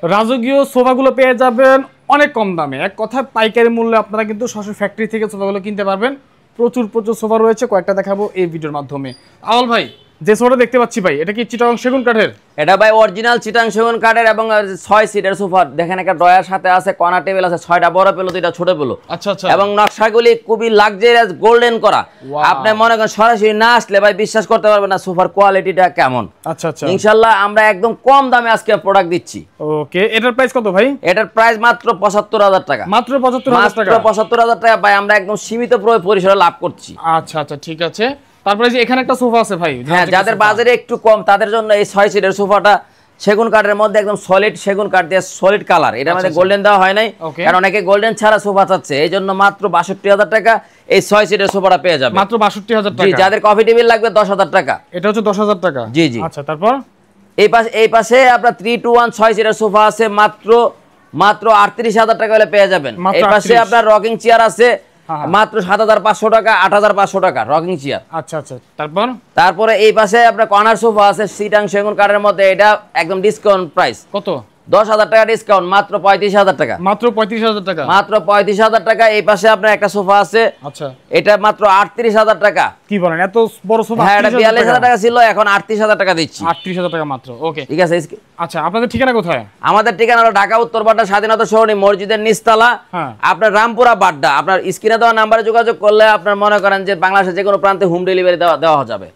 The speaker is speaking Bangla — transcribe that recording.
রাজকীয় সোফাগুলো পেয়ে যাবেন অনেক কম দামে, এক কথায় পাইকারি মূল্যে আপনারা কিন্তু সরাসরি ফ্যাক্টরি থেকে সোফাগুলো কিনতে পারবেন। প্রচুর সোফা রয়েছে, কয়েকটা দেখাবো এই ভিডিওর মাধ্যমে। আওয়াল ভাই, যে সোফাটা দেখতে পাচ্ছি ভাই, এটা কি চিটাগং সেগুন কাঠের? এটা ভাই অরিজিনাল চিটাগং সেগুন কাঠের এবং 6 সিটের সোফা। দেখেন একটা ড্রয়ার সাথে আছে, কর্নার টেবিল আছে, 6টা বড় পেলো, 2টা ছোট পেলো। আচ্ছা আচ্ছা। এবং নকশাগুলি খুবই লাক্সারিয়াস গোল্ডেন করা। আপনি মনে করেন সরাসরি না আসলে ভাই বিশ্বাস করতে পারবেন না সোফার কোয়ালিটিটা কেমন। আচ্ছা আচ্ছা। ইনশাআল্লাহ আমরা একদম কম দামে আজকে প্রোডাক্ট দিচ্ছি। ওকে, এটার প্রাইস কত ভাই? এটার প্রাইস মাত্র ৭৫,০০০ টাকা। মাত্র ৭৫,০০০ টাকা? মাত্র ৭৫,০০০ টাকা ভাই, আমরা একদম সীমিত পরিসরে লাভ করছি। আচ্ছা আচ্ছা, ঠিক আছে। তারপরে যে এখানে একটা সোফা আছে ভাই, হ্যাঁ, যাদের বাজারে একটু কম তাদের জন্য এই 6 সিটের সোফাটা সেগুন কাঠের মধ্যে একদম সলিড সেগুন কাঠ দিয়ে সলিড কালার। এটার মধ্যে গোল্ডেন দেওয়া হয় নাই, কারণ অনেকে গোল্ডেন ছাড়া সোফা চাচ্ছে, এই জন্য মাত্র ৬২,০০০ টাকা এই 6 সিটের সোফাটা পেয়ে যাবে। মাত্র ৬২,০০০ টাকা? জি, যাদের কফি টেবিল লাগবে ১০,০০০ টাকা। এটা হচ্ছে ১০,০০০ টাকা? জি জি। আচ্ছা, তারপর এই পাশে আপনার 3-2-1 6 সিটের সোফা আছে, মাত্র ৩৮,০০০ টাকা হলে পেয়ে যাবেন। এই পাশে আপনার রকিং চেয়ার আছে মাত্র ৭৫০০ টাকা, ৮৫০০ টাকা রকিং চেয়ার। আচ্ছা আচ্ছা, তারপরে এই পাশে আপনার কর্নার সোফা আছে চিটাগং সেগুন কাঠের মধ্যে, এটা একদম ডিসকাউন্ট প্রাইস। কত? ১০,০০০ টাকা ডিসকাউন্ট, মাত্র ৩৫,০০০ টাকা। মাত্র ৩৫,০০০ টাকা? মাত্র ৩৫,০০০ টাকা। এই পাশে আপনার একটা সোফা আছে, আচ্ছা, এটা মাত্র ৩৮,০০০ টাকা। কি বলেন, এত বড় সোফা? হ্যাঁ, এটা ৪২,০০০ টাকা ছিল, এখন ৩৮,০০০ টাকা দিচ্ছি। ৩৮,০০০ টাকা মাত্র? ওকে, ঠিক আছে। আচ্ছা, আপনাদের ঠিকানা কোথায়? আমাদের ঠিকানা হলো ঢাকা উত্তরপাড়া স্বাধীনতা সরণি মসজিদের নিচতলা, আপনার রামপুরা বাড্ডা। আপনার স্ক্রিনে দেওয়া নাম্বারে যোগাযোগ করলে আপনার মনে করেন যে বাংলাদেশের যে কোনো প্রান্তে হোম ডেলিভারি দেওয়া যাবে।